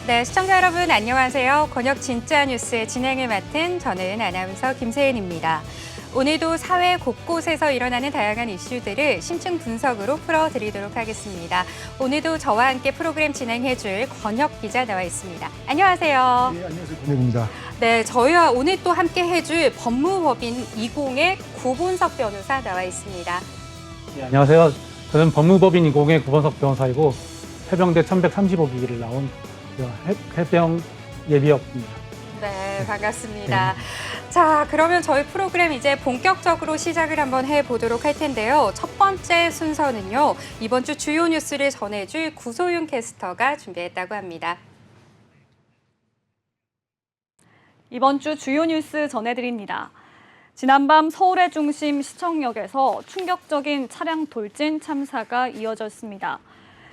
네, 시청자 여러분 안녕하세요. 권역 진짜 뉴스의 진행을 맡은 저는 아나운서 김세은입니다. 오늘도 사회 곳곳에서 일어나는 다양한 이슈들을 심층 분석으로 풀어드리도록 하겠습니다. 오늘도 저와 함께 프로그램 진행해줄 권역 기자 나와 있습니다. 안녕하세요. 네, 안녕하세요. 권역입니다. 네, 저희와 오늘 또 함께 해줄 법무법인 20의 구본석 변호사 나와 있습니다. 네, 안녕하세요. 저는 법무법인 20의 구본석 변호사이고 해병대 1135기를 나온 해병 예비역입니다. 네, 반갑습니다. 자, 그러면 저희 프로그램 이제 본격적으로 시작을 한번 해보도록 할 텐데요. 첫 번째 순서는요, 이번 주 주요 뉴스를 전해줄 구소윤 캐스터가 준비했다고 합니다. 이번 주 주요 뉴스 전해드립니다. 지난밤 서울의 중심 시청역에서 충격적인 차량 돌진 참사가 이어졌습니다.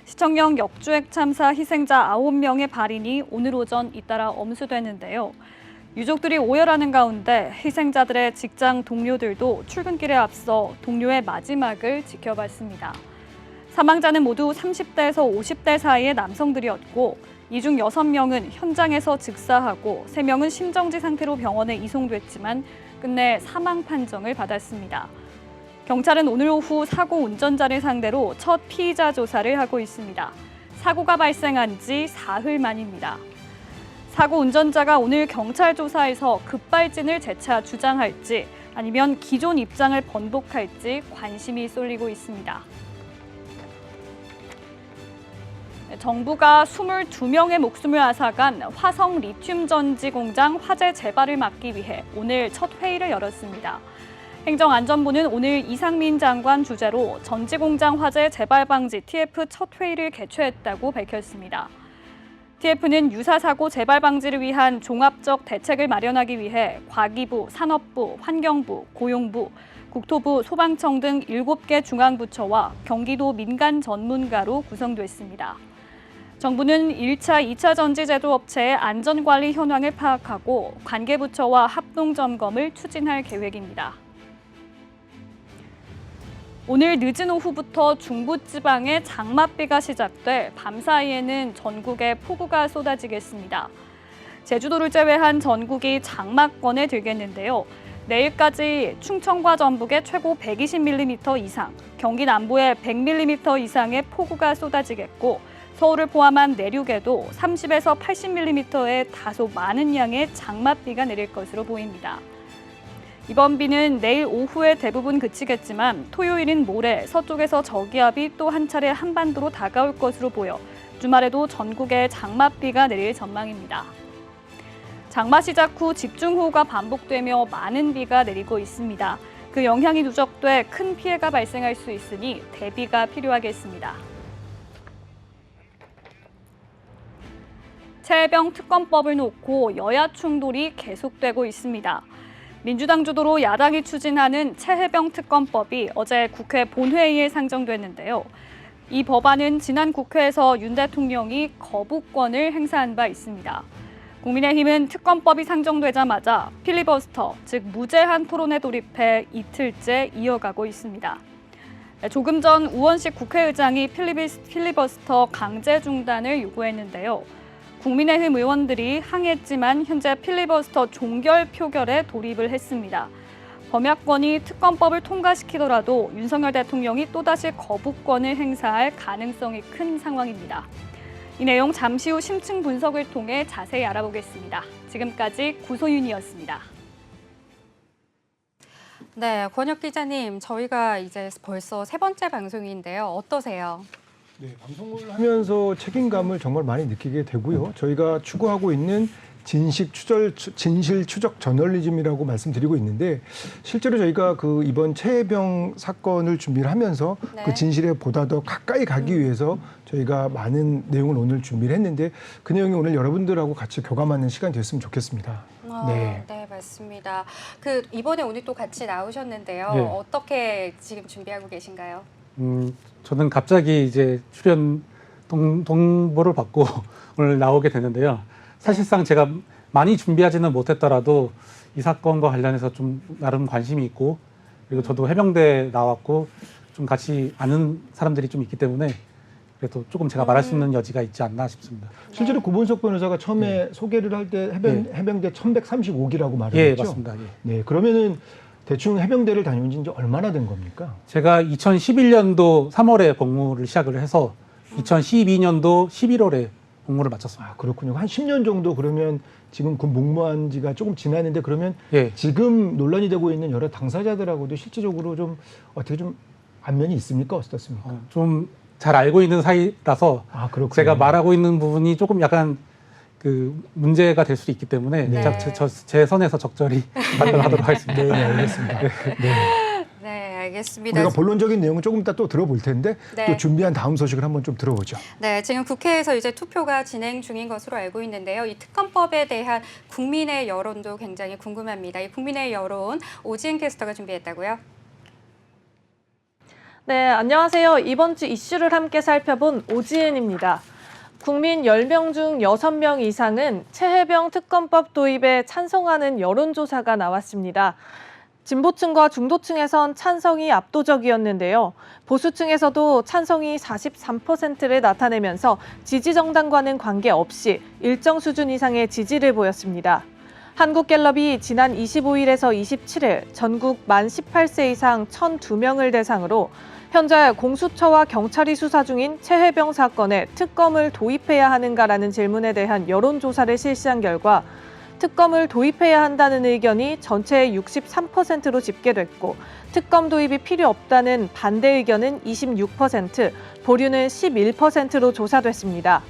시청역 역주행 참사 희생자 9명의 발인이 오늘 오전 잇따라 엄수됐는데요. 유족들이 오열하는 가운데 희생자들의 직장 동료들도 출근길에 앞서 동료의 마지막을 지켜봤습니다. 사망자는 모두 30대에서 50대 사이의 남성들이었고 이 중 6명은 현장에서 즉사하고 3명은 심정지 상태로 병원에 이송됐지만 끝내 사망 판정을 받았습니다. 경찰은 오늘 오후 사고 운전자를 상대로 첫 피의자 조사를 하고 있습니다. 사고가 발생한 지 사흘 만입니다. 사고 운전자가 오늘 경찰 조사에서 급발진을 재차 주장할지 아니면 기존 입장을 번복할지 관심이 쏠리고 있습니다. 정부가 22명의 목숨을 앗아간 화성 리튬 전지 공장 화재 재발을 막기 위해 오늘 첫 회의를 열었습니다. 행정안전부는 오늘 이상민 장관 주재로 전지공장 화재 재발 방지 TF 첫 회의를 개최했다고 밝혔습니다. TF는 유사 사고 재발 방지를 위한 종합적 대책을 마련하기 위해 과기부, 산업부, 환경부, 고용부, 국토부, 소방청 등 7개 중앙부처와 경기도 민간 전문가로 구성됐습니다. 정부는 1차, 2차 전지 제조 업체의 안전관리 현황을 파악하고 관계부처와 합동점검을 추진할 계획입니다. 오늘 늦은 오후부터 중부지방에 장맛비가 시작돼 밤사이에는 전국에 폭우가 쏟아지겠습니다. 제주도를 제외한 전국이 장마권에 들겠는데요. 내일까지 충청과 전북에 최고 120mm 이상, 경기 남부에 100mm 이상의 폭우가 쏟아지겠고 서울을 포함한 내륙에도 30에서 80mm의 다소 많은 양의 장맛비가 내릴 것으로 보입니다. 이번 비는 내일 오후에 대부분 그치겠지만 토요일인 모레 서쪽에서 저기압이 또 한 차례 한반도로 다가올 것으로 보여 주말에도 전국에 장맛비가 내릴 전망입니다. 장마 시작 후 집중호우가 반복되며 많은 비가 내리고 있습니다. 그 영향이 누적돼 큰 피해가 발생할 수 있으니 대비가 필요하겠습니다. 최혜병 특검법을 놓고 여야 충돌이 계속되고 있습니다. 민주당 주도로 야당이 추진하는 최혜병 특검법이 어제 국회 본회의에 상정됐는데요. 이 법안은 지난 국회에서 윤 대통령이 거부권을 행사한 바 있습니다. 국민의힘은 특검법이 상정되자마자 필리버스터, 즉 무제한 토론에 돌입해 이틀째 이어가고 있습니다. 조금 전 우원식 국회의장이 필리버스터 강제 중단을 요구했는데요. 국민의힘 의원들이 항의했지만 현재 필리버스터 종결 표결에 돌입을 했습니다. 범야권이 특검법을 통과시키더라도 윤석열 대통령이 또다시 거부권을 행사할 가능성이 큰 상황입니다. 이 내용 잠시 후 심층 분석을 통해 자세히 알아보겠습니다. 지금까지 구소윤이었습니다. 네, 권혁 기자님, 저희가 이제 벌써 세 번째 방송인데요. 어떠세요? 네, 방송을 하면서 책임감을 정말 많이 느끼게 되고요. 저희가 추구하고 있는 진실 추적 저널리즘이라고 말씀드리고 있는데 실제로 저희가 그 이번 최혜병 사건을 준비를 하면서 네. 그 진실에 보다 더 가까이 가기 위해서 저희가 많은 내용을 오늘 준비를 했는데 그 내용이 오늘 여러분들하고 같이 교감하는 시간이 됐으면 좋겠습니다. 네, 맞습니다. 이번에 오늘 또 같이 나오셨는데요. 네. 어떻게 지금 준비하고 계신가요? 저는 갑자기 이제 출연 동보를 받고 오늘 나오게 됐는데요. 사실상 제가 많이 준비하지는 못했더라도 이 사건과 관련해서 좀 나름 관심이 있고 그리고 저도 해병대 나왔고 좀 같이 아는 사람들이 좀 있기 때문에 그래도 조금 제가 말할 수 있는 여지가 있지 않나 싶습니다. 실제로 구본석 변호사가 처음에 소개를 할 때 해병대 1135기라고 말을 예, 했죠. 맞습니다. 예. 네, 그러면은 대충 해병대를 다녀온 지 이제 얼마나 된 겁니까? 제가 2011년도 3월에 복무를 시작을 해서 2012년도 11월에 복무를 마쳤습니다. 아, 그렇군요. 한 10년 정도 그러면 지금 군 복무한 지가 조금 지났는데 그러면 예. 지금 논란이 되고 있는 여러 당사자들하고도 실질적으로 좀 어떻게 좀 안면이 있습니까? 어떻습니까? 좀 잘 알고 있는 사이라서 아, 그렇군요. 제가 말하고 있는 부분이 조금 약간 그 문제가 될 수도 있기 때문에 네. 제 선에서 적절히 답변하도록 하겠습니다. 네, 알겠습니다. 네. 네, 알겠습니다. 우리가 본론적인 내용은 조금 이따 또 들어볼 텐데 네. 또 준비한 다음 소식을 한번 좀 들어보죠. 네, 지금 국회에서 이제 투표가 진행 중인 것으로 알고 있는데요. 이 특검법에 대한 국민의 여론도 굉장히 궁금합니다. 이 국민의 여론 오지은 캐스터가 준비했다고요? 네, 안녕하세요. 이번 주 이슈를 함께 살펴본 오지은입니다. 국민 10명 중 6명 이상은 최혜병 특검법 도입에 찬성하는 여론조사가 나왔습니다. 진보층과 중도층에선 찬성이 압도적이었는데요. 보수층에서도 찬성이 43%를 나타내면서 지지정당과는 관계없이 일정 수준 이상의 지지를 보였습니다. 한국갤럽이 지난 25일에서 27일 전국 만 18세 이상 1,002명을 대상으로 현재 공수처와 경찰이 수사 중인 최혜병 사건에 특검을 도입해야 하는가라는 질문에 대한 여론조사를 실시한 결과 특검을 도입해야 한다는 의견이 전체의 63%로 집계됐고 특검 도입이 필요 없다는 반대 의견은 26%, 보류는 11%로 조사됐습니다.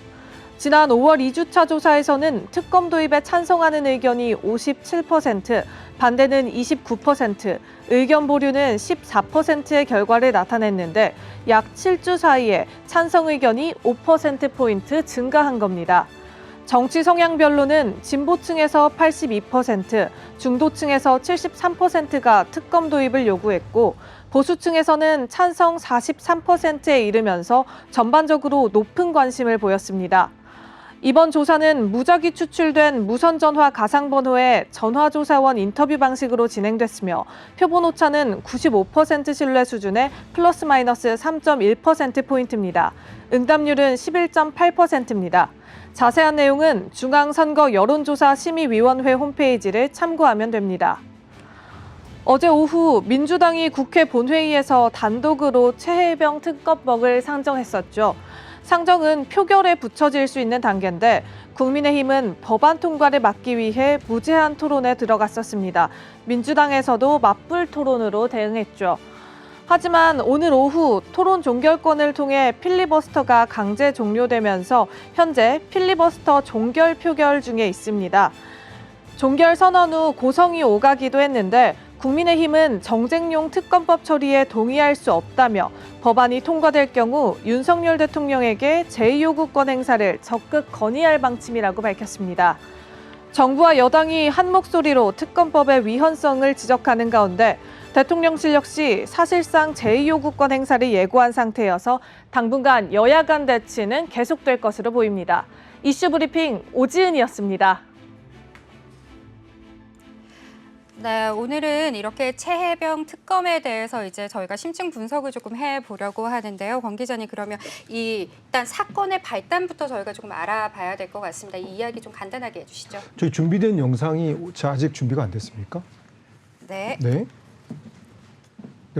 지난 5월 2주차 조사에서는 특검 도입에 찬성하는 의견이 57%, 반대는 29%, 의견 보류는 14%의 결과를 나타냈는데 약 7주 사이에 찬성 의견이 5%포인트 증가한 겁니다. 정치 성향별로는 진보층에서 82%, 중도층에서 73%가 특검 도입을 요구했고 보수층에서는 찬성 43%에 이르면서 전반적으로 높은 관심을 보였습니다. 이번 조사는 무작위 추출된 무선전화 가상번호의 전화조사원 인터뷰 방식으로 진행됐으며 표본 오차는 95% 신뢰 수준의 플러스 마이너스 3.1%포인트입니다. 응답률은 11.8%입니다. 자세한 내용은 중앙선거 여론조사 심의위원회 홈페이지를 참고하면 됩니다. 어제 오후 민주당이 국회 본회의에서 단독으로 최혜병 특검법을 상정했었죠. 상정은 표결에 붙여질 수 있는 단계인데 국민의힘은 법안 통과를 막기 위해 무제한 토론에 들어갔었습니다. 민주당에서도 맞불 토론으로 대응했죠. 하지만 오늘 오후 토론 종결권을 통해 필리버스터가 강제 종료되면서 현재 필리버스터 종결 표결 중에 있습니다. 종결 선언 후 고성이 오가기도 했는데 국민의힘은 정쟁용 특검법 처리에 동의할 수 없다며 법안이 통과될 경우 윤석열 대통령에게 제2요구권 행사를 적극 건의할 방침이라고 밝혔습니다. 정부와 여당이 한 목소리로 특검법의 위헌성을 지적하는 가운데 대통령실 역시 사실상 제2요구권 행사를 예고한 상태여서 당분간 여야 간 대치는 계속될 것으로 보입니다. 이슈 브리핑 오지은이었습니다. 네, 오늘은 이렇게 최혜병 특검에 대해서 이제 저희가 심층 분석을 조금 해보려고 하는데요. 권 기자님, 그러면 일단 사건의 발단부터 저희가 조금 알아봐야 될 것 같습니다. 이 이야기 좀 간단하게 해주시죠. 저희 준비된 영상이 아직 준비가 안 됐습니까? 네. 네.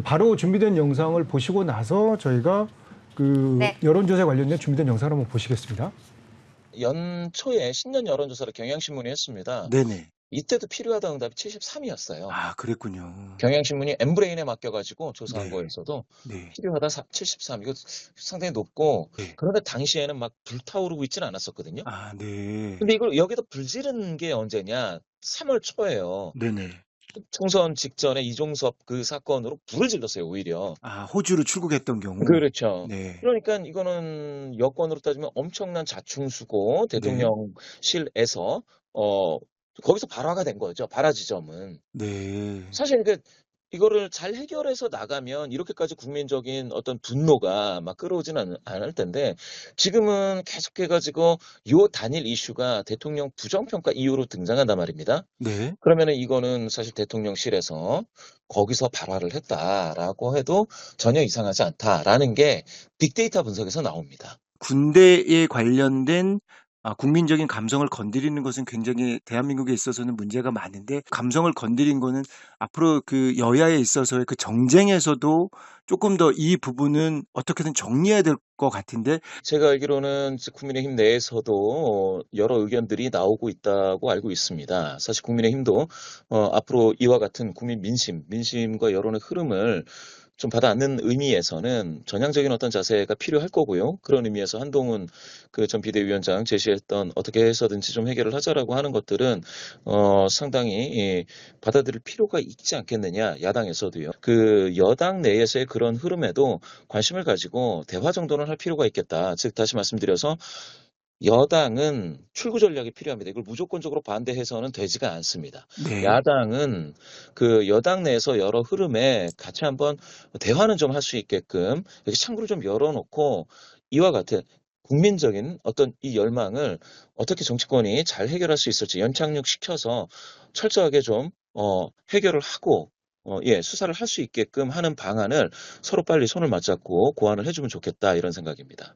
바로 준비된 영상을 보시고 나서 저희가 네. 여론조사에 관련된 준비된 영상을 한번 보시겠습니다. 연초에 신년 여론조사를 경향신문이 했습니다. 네네. 이때도 필요하다 응답이 73이었어요. 아, 그랬군요. 경향신문이 엠브레인에 맡겨가지고 조사한 네. 거에서도 네. 필요하다 73. 이거 상당히 높고 네. 그런데 당시에는 막 불타오르고 있지는 않았었거든요. 아, 네. 근데 이걸 여기다 불 지른 게 언제냐? 3월 초예요. 네네. 총선 직전에 이종섭 그 사건으로 불을 질렀어요, 오히려. 아, 호주로 출국했던 경우. 그렇죠. 네. 그러니까 이거는 여권으로 따지면 엄청난 자충수고 대통령실에서 거기서 발화가 된 거죠. 발화 지점은. 네. 사실 이거를 잘 해결해서 나가면 이렇게까지 국민적인 어떤 분노가 막 끌어오지는 않을 텐데 지금은 계속해가지고 요 단일 이슈가 대통령 부정평가 이유로 등장한단 말입니다. 네. 그러면은 이거는 사실 대통령실에서 거기서 발화를 했다라고 해도 전혀 이상하지 않다라는 게 빅데이터 분석에서 나옵니다. 군대에 관련된 국민적인 감성을 건드리는 것은 굉장히 대한민국에 있어서는 문제가 많은데 감성을 건드린 거는 앞으로 그 여야에 있어서의 그 정쟁에서도 조금 더 이 부분은 어떻게든 정리해야 될 것 같은데 제가 알기로는 국민의힘 내에서도 여러 의견들이 나오고 있다고 알고 있습니다. 사실 국민의힘도 앞으로 이와 같은 국민 민심과 여론의 흐름을 좀 받아안는 의미에서는 전향적인 어떤 자세가 필요할 거고요. 그런 의미에서 한동훈 그 전 비대위원장 제시했던 어떻게 해서든지 좀 해결을 하자라고 하는 것들은 상당히 받아들일 필요가 있지 않겠느냐, 야당에서도요. 그 여당 내에서의 그런 흐름에도 관심을 가지고 대화 정도는 할 필요가 있겠다. 즉 다시 말씀드려서 여당은 출구 전략이 필요합니다. 이걸 무조건적으로 반대해서는 되지가 않습니다. 네. 야당은 그 여당 내에서 여러 흐름에 같이 한번 대화는 좀 할 수 있게끔 이렇게 창구를 좀 열어놓고 이와 같은 국민적인 어떤 이 열망을 어떻게 정치권이 잘 해결할 수 있을지 연착륙시켜서 철저하게 좀 해결을 하고 수사를 할 수 있게끔 하는 방안을 서로 빨리 손을 맞잡고 고안을 해주면 좋겠다 이런 생각입니다.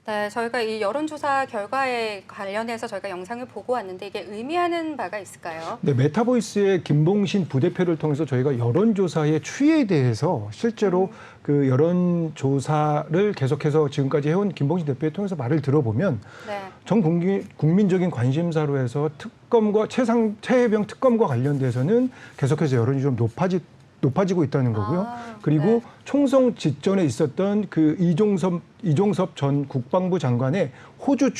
네, 저희가 이 여론조사 결과에 관련해서 저희가 영상을 보고 왔는데 이게 의미하는 바가 있을까요? 네, 메타보이스의 김봉신 부대표를 통해서 저희가 여론조사의 추이에 대해서 실제로 그 여론조사를 계속해서 지금까지 해온 김봉신 대표를 통해서 말을 들어보면 네. 전 국민적인 관심사로 해서 특검과 최혜병 특검과 관련돼서는 계속해서 여론이 좀 높아지고 있다는 거고요. 그리고 네. 총선 직전에 있었던 그 이종섭 전 국방부 장관의 호주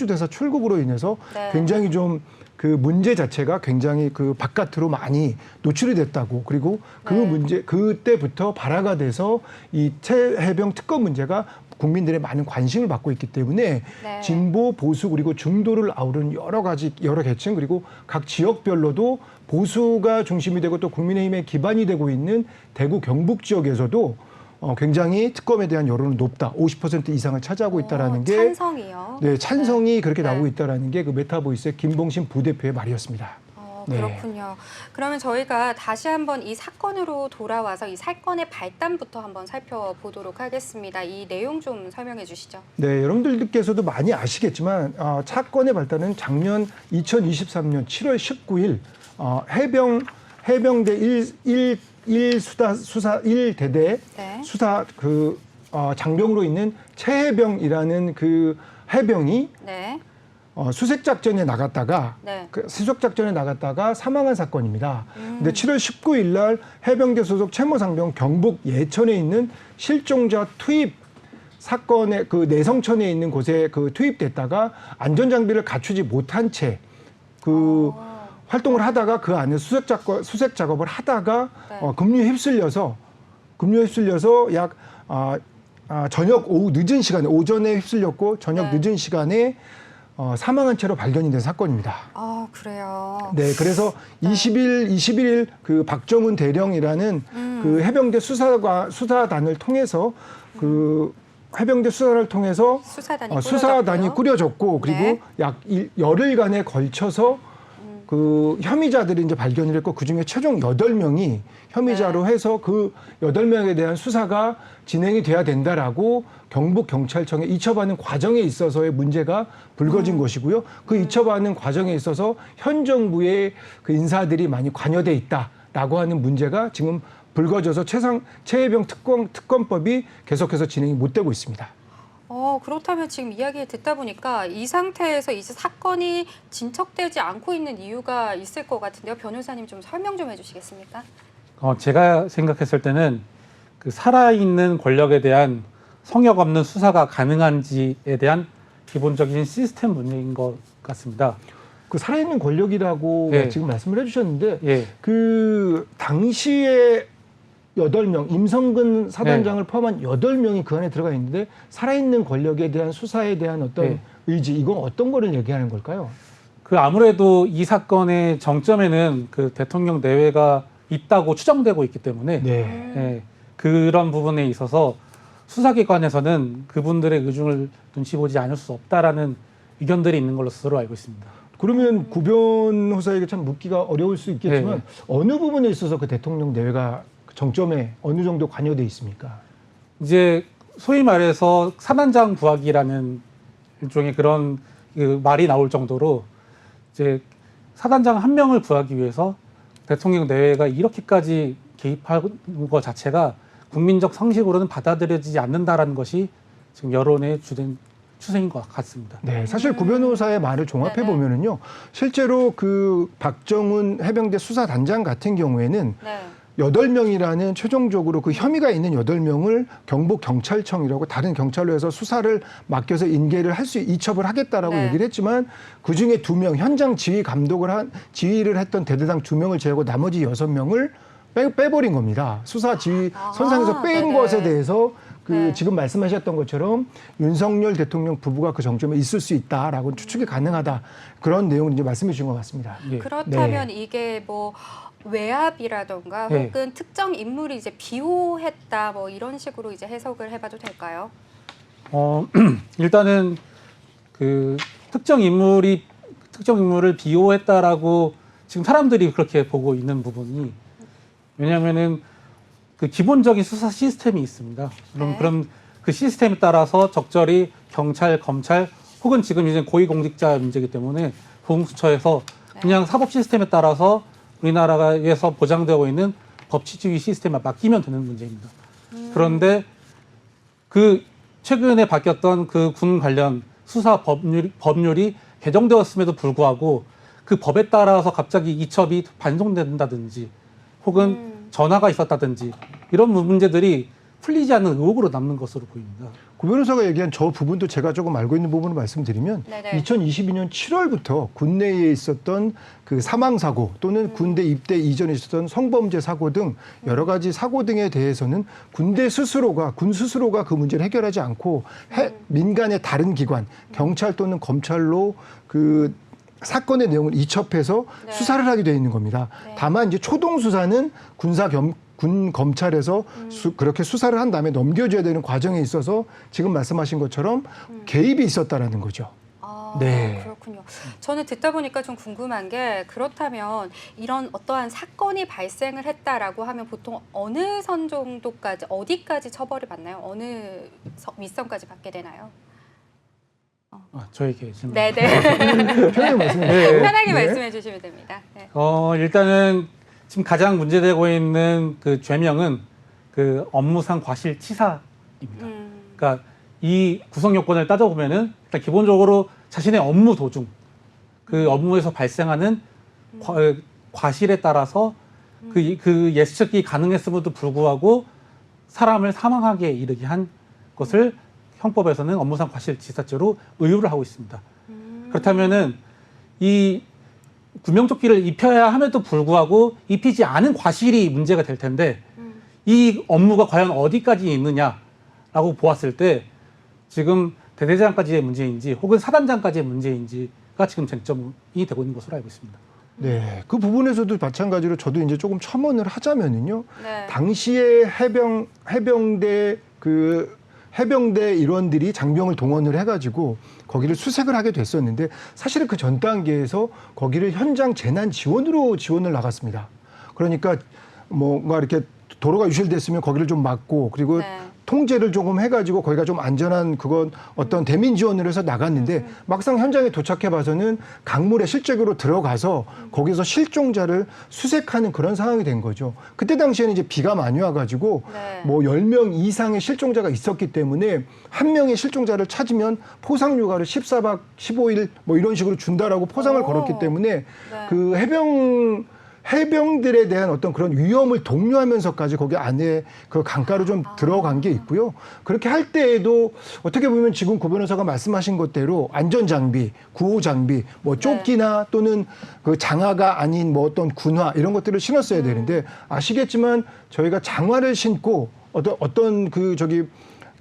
대사 출국으로 인해서 네. 굉장히 좀 그 문제 자체가 굉장히 그 바깥으로 많이 노출이 됐다고. 그리고 그 네. 문제 그때부터 발화가 돼서 이 최혜병 특검 문제가 국민들의 많은 관심을 받고 있기 때문에 네. 진보, 보수 그리고 중도를 아우르는 여러 계층 그리고 각 지역별로도 보수가 중심이 되고 또 국민의힘의 기반이 되고 있는 대구 경북 지역에서도 굉장히 특검에 대한 여론은 높다. 50% 이상을 차지하고 있다라는 게 찬성이요. 네, 찬성이 그렇게 네. 나오고 있다라는 게 그 메타보이스의 김봉신 부대표의 말이었습니다. 네. 그렇군요. 그러면 저희가 다시 한번 이 사건으로 돌아와서 이 사건의 발단부터 한번 살펴보도록 하겠습니다. 이 내용 좀 설명해 주시죠. 네, 여러분들께서도 많이 아시겠지만 사건의 발단은 작년 2023년 7월 19일 해병대 1대대 네. 수사 장병으로 있는 최혜병이라는 그 해병이 네. 수색 작전에 나갔다가 네. 사망한 사건입니다. 근데 7월 19일 날 해병대 소속 채모상병 경북 예천에 있는 실종자 투입 사건의 그 내성천에 있는 곳에 그 투입됐다가 안전장비를 갖추지 못한 채 활동을 하다가 그 안에 수색 작업을 하다가 네. 급류에 휩쓸려서 약 저녁 오후 늦은 시간에 오전에 휩쓸렸고 저녁 네. 늦은 시간에 사망한 채로 발견이 된 사건입니다. 아, 그래요. 네, 그래서 21일 그 박정훈 대령이라는 그 해병대 수사단을 통해서 해병대 수사를 통해서 수사단이 꾸려졌고 그리고 네. 약 열흘간에 걸쳐서 그 혐의자들이 이제 발견을 했고 그중에 최종 8명이 혐의자로 해서 그 8명에 대한 수사가 진행이 돼야 된다라고 경북 경찰청에 이첩하는 과정에 있어서의 문제가 불거진 것이고요. 그 이첩하는 과정에 있어서 현 정부의 그 인사들이 많이 관여돼 있다라고 하는 문제가 지금 불거져서 최혜병 특검법이 계속해서 진행이 못 되고 있습니다. 그렇다면 지금 이야기 듣다 보니까 이 상태에서 이제 사건이 진척되지 않고 있는 이유가 있을 것 같은데요. 변호사님 좀 설명 좀 해주시겠습니까? 제가 생각했을 때는 그 살아있는 권력에 대한 성역 없는 수사가 가능한지에 대한 기본적인 시스템 문제인 것 같습니다. 그 살아있는 권력이라고 예. 지금 말씀을 해주셨는데 예. 그 당시에 8명, 임성근 사단장을 포함한 8명이 그 안에 들어가 있는데 살아있는 권력에 대한 수사에 대한 어떤 네. 의지, 이건 어떤 거를 얘기하는 걸까요? 그 아무래도 이 사건의 정점에는 그 대통령 내외가 있다고 추정되고 있기 때문에 네. 예, 그런 부분에 있어서 수사기관에서는 그분들의 의중을 눈치 보지 않을 수 없다라는 의견들이 있는 걸로 스스로 알고 있습니다. 그러면 구 변호사에게 참 묻기가 어려울 수 있겠지만 네. 어느 부분에 있어서 그 대통령 내외가 정점에 어느 정도 관여돼 있습니까? 이제 소위 말해서 사단장 구하기라는 일종의 그런 그 말이 나올 정도로 이제 사단장 한 명을 구하기 위해서 대통령 내외가 이렇게까지 개입하는 것 자체가 국민적 상식으로는 받아들여지지 않는다라는 것이 지금 여론의 주된 추세인 것 같습니다. 네, 사실 구 변호사의 말을 종합해 보면은요, 실제로 그 박정훈 해병대 수사단장 같은 경우에는 네. 8명이라는 최종적으로 그 혐의가 있는 8명을 경북경찰청이라고 다른 경찰로 해서 수사를 맡겨서 인계를 할 수 이첩을 하겠다라고 네. 얘기를 했지만 그중에 2명 현장 지휘 감독을 지휘를 했던 대대장 2명을 제외하고 나머지 6명을 빼버린 겁니다. 수사 지휘 선상에서 뺀 네네. 것에 대해서 그 네. 지금 말씀하셨던 것처럼 윤석열 대통령 부부가 그 정점에 있을 수 있다라고 추측이 가능하다. 그런 내용을 이제 말씀해 주신 것 같습니다. 예. 그렇다면 이게 뭐 외압이라던가 네. 혹은 특정 인물이 이제 비호했다 뭐 이런 식으로 이제 해석을 해봐도 될까요? 일단은 그 특정 인물을 비호했다라고 지금 사람들이 그렇게 보고 있는 부분이 왜냐하면은 그 기본적인 수사 시스템이 있습니다. 네. 그럼 그 시스템에 따라서 적절히 경찰, 검찰 혹은 지금 이제 고위공직자 문제이기 때문에 보훈수처에서 그냥 사법 시스템에 따라서 우리나라에서 보장되고 있는 법치주의 시스템에 맡기면 되는 문제입니다. 그런데 그 최근에 바뀌었던 그 군 관련 수사 법률이 개정되었음에도 불구하고 그 법에 따라서 갑자기 이첩이 반송된다든지 혹은 전화가 있었다든지 이런 문제들이 풀리지 않는 의혹으로 남는 것으로 보입니다. 구 변호사가 얘기한 저 부분도 제가 조금 알고 있는 부분을 말씀드리면 네네. 2022년 7월부터 군내에 있었던 그 사망 사고 또는 군대 입대 이전에 있었던 성범죄 사고 등 여러 가지 사고 등에 대해서는 군 스스로가 그 문제를 해결하지 않고 민간의 다른 기관, 경찰 또는 검찰로 그 사건의 내용을 이첩해서 네. 수사를 하게 되어 있는 겁니다. 네. 다만 이제 초동 수사는 군 검찰에서 그렇게 수사를 한 다음에 넘겨줘야 되는 과정에 있어서 지금 말씀하신 것처럼 개입이 있었다라는 거죠. 아, 네. 그렇군요. 저는 듣다 보니까 좀 궁금한 게 그렇다면 이런 어떠한 사건이 발생을 했다라고 하면 보통 어느 선 정도까지 어디까지 처벌을 받나요? 어느 윗선까지 받게 되나요? 저에게 질문. 네네. 편하게 말씀해 네. 주세요. 편하게 네. 말씀해 주시면 됩니다. 네. 일단은 지금 가장 문제되고 있는 그 죄명은 그 업무상 과실치사입니다. 그러니까 이 구성 요건을 따져보면은 일단 기본적으로 자신의 업무 도중 그 업무에서 발생하는 과실에 따라서 그 예측이 가능했음에도 불구하고 사람을 사망하게 이르게 한 것을 형법에서는 업무상 과실치사죄로 의유를 하고 있습니다. 그렇다면은 이 구명조끼를 입혀야 함에도 불구하고 입히지 않은 과실이 문제가 될 텐데 이 업무가 과연 어디까지 있느냐라고 보았을 때 지금 대대장까지의 문제인지 혹은 사단장까지의 문제인지가 지금 쟁점이 되고 있는 것으로 알고 있습니다. 네, 그 부분에서도 마찬가지로 저도 이제 조금 첨언을 하자면은요. 네. 당시에 해병대 일원들이 장병을 동원을 해가지고 거기를 수색을 하게 됐었는데 사실은 그 전 단계에서 거기를 현장 재난 지원으로 지원을 나갔습니다. 그러니까 뭔가 이렇게 도로가 유실됐으면 거기를 좀 막고 그리고 네. 통제를 조금 해가지고 거기가 좀 안전한 그건 어떤 대민 지원을 해서 나갔는데 막상 현장에 도착해 봐서는 강물에 실제로 들어가서 거기서 실종자를 수색하는 그런 상황이 된 거죠. 그때 당시에는 이제 비가 많이 와가지고 네. 뭐 10명 이상의 실종자가 있었기 때문에 한 명의 실종자를 찾으면 포상 휴가를 14박 15일 뭐 이런 식으로 준다라고 포상을 오. 걸었기 때문에 네. 그 해병들에 대한 어떤 그런 위험을 독려하면서까지 거기 안에 그 강가로 좀 들어간 게 있고요. 그렇게 할 때에도 어떻게 보면 지금 구 변호사가 말씀하신 것대로 안전장비, 구호장비, 뭐 조끼나 또는 그 장화가 아닌 뭐 어떤 군화 이런 것들을 신었어야 되는데 아시겠지만 저희가 장화를 신고 어떤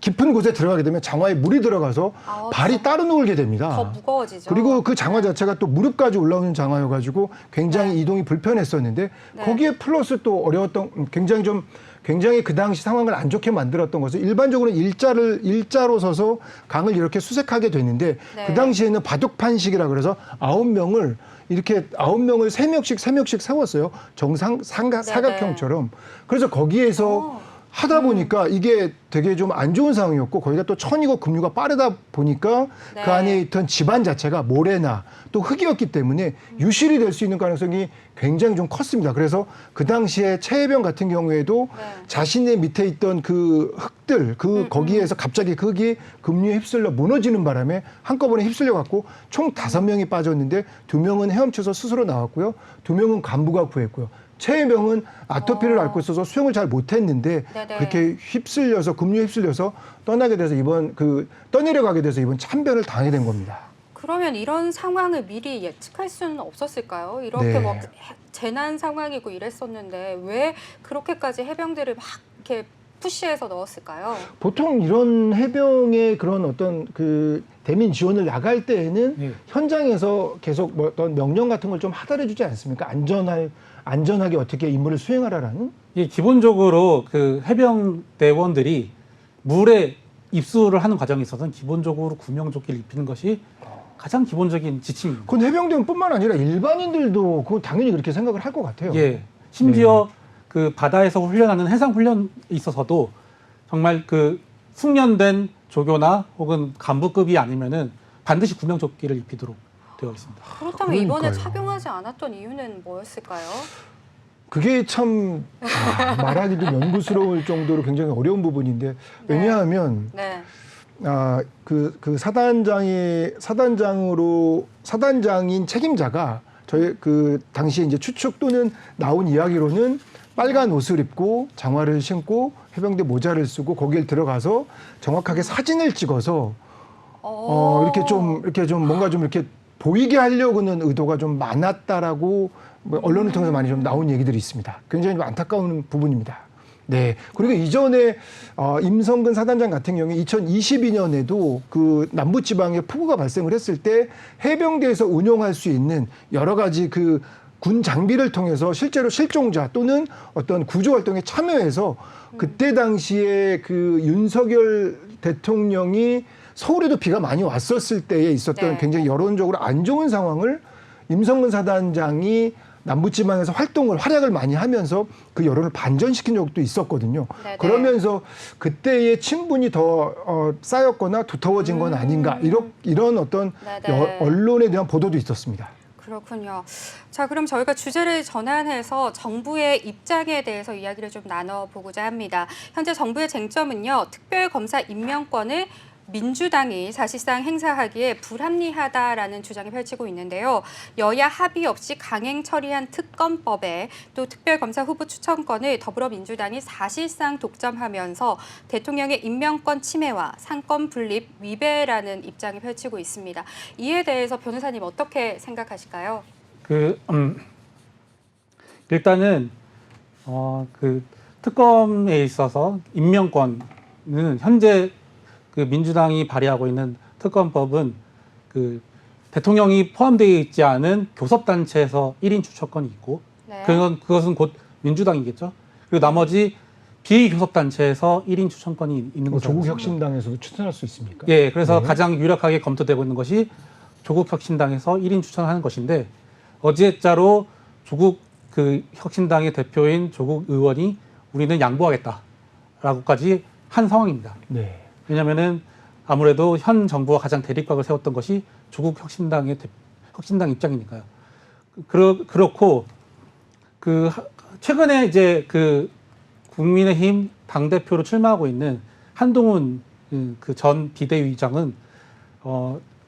깊은 곳에 들어가게 되면 장화에 물이 들어가서 발이 따로 놀게 됩니다. 더 무거워지죠. 그리고 그 장화 자체가 또 무릎까지 올라오는 장화여가지고 굉장히 이동이 불편했었는데 거기에 플러스 또 어려웠던 굉장히 그 당시 상황을 안 좋게 만들었던 것은 일반적으로 일자로 서서 강을 이렇게 수색하게 됐는데 그 당시에는 바둑판식이라 그래서 9명을 3명씩 세웠어요. 정상 사각형처럼. 그래서 거기에서 하다 보니까 이게 되게 좀 안 좋은 상황이었고 거기다 또 천이고 급류가 빠르다 보니까 네. 그 안에 있던 집안 자체가 모래나 또 흙이었기 때문에 유실이 될 수 있는 가능성이 굉장히 좀 컸습니다. 그래서 그 당시에 최혜병 같은 경우에도 네. 자신의 밑에 있던 그 흙들 거기에서 갑자기 그 흙이 급류에 휩쓸려 무너지는 바람에 한꺼번에 휩쓸려 갖고 총 5명이 빠졌는데 2명은 헤엄쳐서 스스로 나왔고요. 2명은 간부가 구했고요. 최혜병은 아토피를 앓고 있어서 수영을 잘 못했는데 네네. 그렇게 휩쓸려서 급류에 휩쓸려서 떠나게 돼서 떠내려가게 돼서 이번 참변을 당하게 된 겁니다. 그러면 이런 상황을 미리 예측할 수는 없었을까요? 이렇게 네. 뭐 재난 상황이고 이랬었는데 왜 그렇게까지 해병대를 막 이렇게 푸시해서 넣었을까요? 보통 이런 해병의 그런 어떤 그 대민 지원을 나갈 때에는 예. 현장에서 계속 뭐 어떤 명령 같은 걸 좀 하달해 주지 않습니까? 안전하게 어떻게 임무를 수행하라라는? 이 기본적으로 그 해병대원들이 물에 입수를 하는 과정에 있어서는 기본적으로 구명조끼를 입히는 것이 가장 기본적인 지침입니다. 그건 해병대원뿐만 아니라 일반인들도 그건 당연히 그렇게 생각을 할 것 같아요. 예. 심지어 그 바다에서 훈련하는 해상 훈련에 있어서도 정말 그 숙련된 조교나 혹은 간부급이 아니면은 반드시 구명조끼를 입히도록 되어 있습니다. 그렇다면 이번에 그러니까요. 착용하지 않았던 이유는 뭐였을까요? 그게 참 말하기도 연구스러울 정도로 굉장히 어려운 부분인데 왜냐하면 네. 그 사단장인 책임자가 저희 그 당시에 이제 추측 또는 나온 이야기로는 빨간 옷을 입고 장화를 신고 해병대 모자를 쓰고 거기에 들어가서 정확하게 사진을 찍어서 이렇게 좀 뭔가 좀 이렇게 보이게 하려고는 의도가 좀 많았다라고 뭐 언론을 통해서 많이 좀 나온 얘기들이 있습니다. 굉장히 좀 안타까운 부분입니다. 네. 그리고 이전에 임성근 사단장 같은 경우에 2022년에도 그 남부지방에 폭우가 발생을 했을 때 해병대에서 운용할 수 있는 여러 가지 그 군 장비를 통해서 실제로 실종자 또는 어떤 구조 활동에 참여해서 그때 당시에 그 윤석열 대통령이 서울에도 비가 많이 왔었을 때에 있었던 네. 굉장히 여론적으로 안 좋은 상황을 임성근 사단장이 남부지방에서 활약을 많이 하면서 그 여론을 반전시킨 적도 있었거든요. 네네. 그러면서 그때의 친분이 더 쌓였거나 두터워진 건 아닌가 이런 어떤 네네. 언론에 대한 보도도 있었습니다. 그렇군요. 자, 그럼 저희가 주제를 전환해서 정부의 입장에 대해서 이야기를 좀 나눠보고자 합니다. 현재 정부의 쟁점은요, 특별검사 임명권을 민주당이 사실상 행사하기에 불합리하다라는 주장을 펼치고 있는데요. 여야 합의 없이 강행 처리한 특검법에 또 특별검사 후보 추천권을 더불어민주당이 사실상 독점하면서 대통령의 임명권 침해와 상권 분립 위배라는 입장을 펼치고 있습니다. 이에 대해서 변호사님 어떻게 생각하실까요? 일단은 그 특검에 있어서 임명권은 현재 그 민주당이 발의하고 있는 특검법은 그 대통령이 포함되어 있지 않은 교섭단체에서 1인 추천권이 있고 네. 그것은 곧 민주당이겠죠. 그리고 나머지 비교섭단체에서 1인 추천권이 있는 거죠. 조국혁신당에서도 추천할 수 있습니까? 예, 그래서 네. 가장 유력하게 검토되고 있는 것이 조국혁신당에서 1인 추천하는 것인데 어제자로 조국 그 혁신당의 대표인 조국 의원이 우리는 양보하겠다라고까지 한 상황입니다. 네. 왜냐하면은 아무래도 현 정부와 가장 대립각을 세웠던 것이 조국 혁신당 입장이니까요. 그렇고 그 최근에 이제 그 국민의힘 당 대표로 출마하고 있는 한동훈 그 전 비대위장은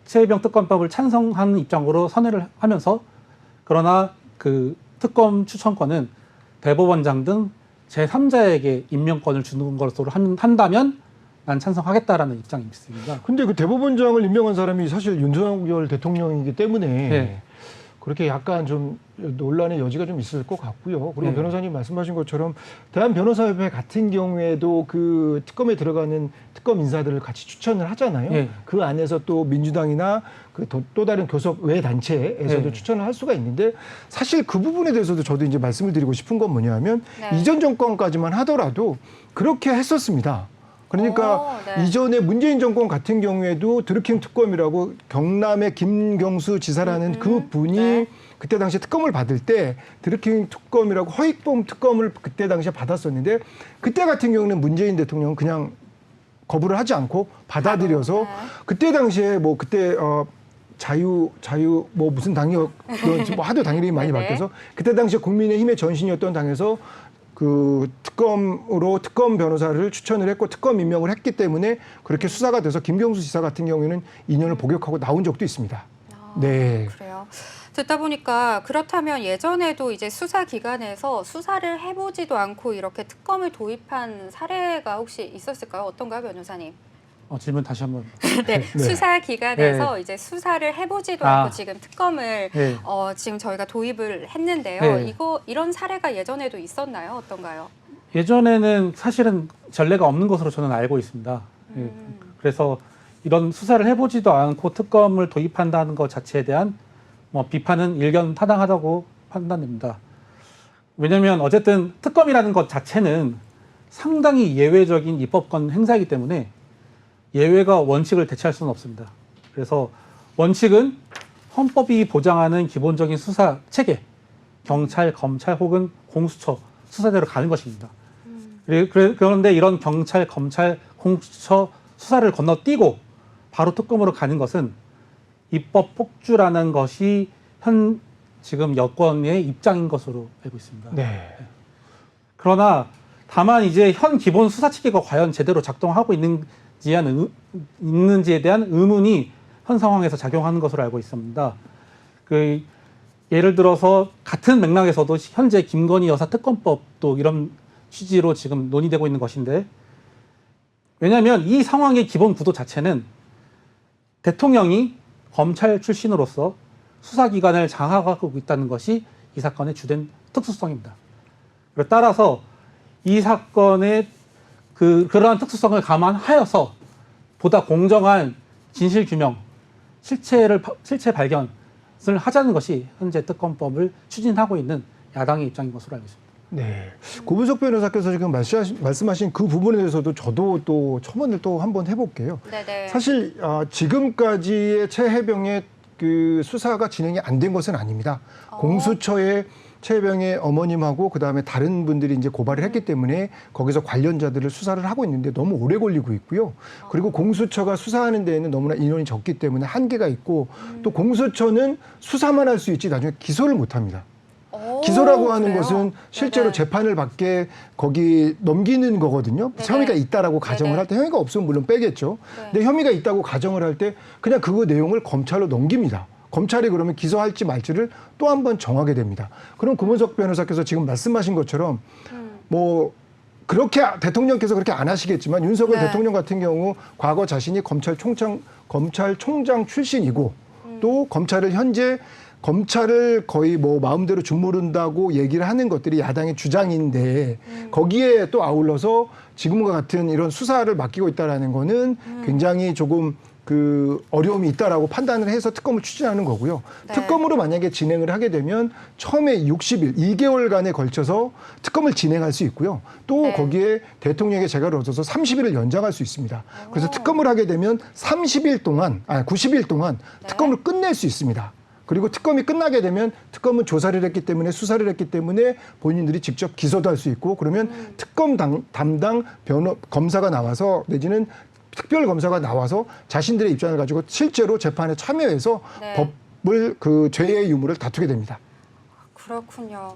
최혜병 특검법을 찬성하는 입장으로 선회를 하면서 그러나 그 특검 추천권은 대법원장 등 제3자에게 임명권을 주는 것으로 한다면 난 찬성하겠다라는 입장이 있습니다. 근데 그 대법원장을 임명한 사람이 사실 윤석열 대통령이기 때문에 네. 그렇게 약간 좀 논란의 여지가 좀 있을 것 같고요. 그리고 네. 변호사님 말씀하신 것처럼 대한변호사협회 같은 경우에도 그 특검에 들어가는 특검 인사들을 같이 추천을 하잖아요. 네. 그 안에서 또 민주당이나 그 또 다른 교섭 외 단체에서도 네. 추천을 할 수가 있는데 사실 그 부분에 대해서도 저도 이제 말씀을 드리고 싶은 건 뭐냐면 네. 이전 정권까지만 하더라도 그렇게 했었습니다. 그러니까 네. 이전에 문재인 정권 같은 경우에도 드루킹 특검이라고 경남의 김경수 지사라는 그 분이 네. 그때 당시에 특검을 받을 때 드루킹 특검이라고 허위범 특검을 그때 당시에 받았었는데 그때 같은 경우는 문재인 대통령은 그냥 거부를 하지 않고 받아들여서 네. 그때 당시에 뭐 그때 자유 뭐 무슨 당이었 뭐 하도 당 이름이 많이 네네. 바뀌어서 그때 당시에 국민의힘의 전신이었던 당에서 그 특검으로 특검 변호사를 추천을 했고 특검 임명을 했기 때문에 그렇게 수사가 돼서 김경수 지사 같은 경우에는 2년을 복역하고 나온 적도 있습니다. 네. 그래요. 듣다 보니까 그렇다면 예전에도 이제 수사기관에서 수사를 해보지도 않고 이렇게 특검을 도입한 사례가 혹시 있었을까요? 어떤가요, 변호사님? 질문 다시 한번. 네, 네. 수사기관에서 이제 수사를 해보지도 않고 지금 특검을 네. 지금 저희가 도입을 했는데요. 네. 이런 사례가 예전에도 있었나요? 어떤가요? 예전에는 사실은 전례가 없는 것으로 저는 알고 있습니다. 예, 그래서 이런 수사를 해보지도 않고 특검을 도입한다는 것 자체에 대한 뭐 비판은 일견 타당하다고 판단됩니다. 왜냐하면 어쨌든 특검이라는 것 자체는 상당히 예외적인 입법권 행사이기 때문에 예외가 원칙을 대체할 수는 없습니다. 그래서 원칙은 헌법이 보장하는 기본적인 수사 체계, 경찰, 검찰 혹은 공수처 수사대로 가는 것입니다. 그런데 이런 경찰, 검찰, 공수처 수사를 건너뛰고 바로 특검으로 가는 것은 입법 폭주라는 것이 지금 여권의 입장인 것으로 알고 있습니다. 네. 그러나 다만 이제 현 기본 수사 체계가 과연 제대로 작동하고 있는지에 대한 의문이 현 상황에서 작용하는 것으로 알고 있습니다. 예를 들어서 같은 맥락에서도 현재 김건희 여사 특검법도 이런 취지로 지금 논의되고 있는 것인데, 왜냐하면 이 상황의 기본 구도 자체는 대통령이 검찰 출신으로서 수사기관을 장악하고 있다는 것이 이 사건의 주된 특수성입니다. 따라서 이 사건의 그러한 특수성을 감안하여서 보다 공정한 진실 규명, 실체 발견을 하자는 것이 현재 특검법을 추진하고 있는 야당의 입장인 것으로 알고 있습니다. 네. 고분석 변호사께서 지금 말씀하신 그 부분에 대해서도 저도 또 첨언을 또 한번 해볼게요. 네네. 사실 지금까지의 최혜병의 그 수사가 진행이 안 된 것은 아닙니다. 공수처에 최혜병의 어머님하고 그다음에 다른 분들이 이제 고발을 했기 때문에 거기서 관련자들을 수사를 하고 있는데 너무 오래 걸리고 있고요. 그리고 공수처가 수사하는 데에는 너무나 인원이 적기 때문에 한계가 있고 또 공수처는 수사만 할 수 있지 나중에 기소를 못 합니다. 기소라고 하는 그래요? 것은 실제로 네네. 재판을 받게 거기 넘기는 거거든요. 네네. 혐의가 있다라고 가정을 네네. 할 때 혐의가 없으면 물론 빼겠죠. 네. 근데 혐의가 있다고 가정을 할 때 그냥 그 내용을 검찰로 넘깁니다. 검찰이 그러면 기소할지 말지를 또 한 번 정하게 됩니다. 그럼 고문석 변호사께서 지금 말씀하신 것처럼 뭐 그렇게 대통령께서 그렇게 안 하시겠지만 윤석열 네. 대통령 같은 경우 과거 자신이 검찰총장 출신이고 또 검찰을 거의 뭐 마음대로 주무른다고 얘기를 하는 것들이 야당의 주장인데 거기에 또 아울러서 지금과 같은 이런 수사를 맡기고 있다라는 거는 굉장히 조금 그 어려움이 있다라고 판단을 해서 특검을 추진하는 거고요. 네. 특검으로 만약에 진행을 하게 되면 처음에 60일, 2개월간에 걸쳐서 특검을 진행할 수 있고요. 또 네. 거기에 대통령의 재가를 얻어서 30일을 연장할 수 있습니다. 그래서 특검을 하게 되면 90일 동안 네. 특검을 끝낼 수 있습니다. 그리고 특검이 끝나게 되면 특검은 조사를 했기 때문에 수사를 했기 때문에 본인들이 직접 기소도 할 수 있고 그러면 특검 담당 검사가 나와서 내지는 특별검사가 나와서 자신들의 입장을 가지고 실제로 재판에 참여해서 네. 법을 죄의 유무를 다투게 됩니다. 그렇군요.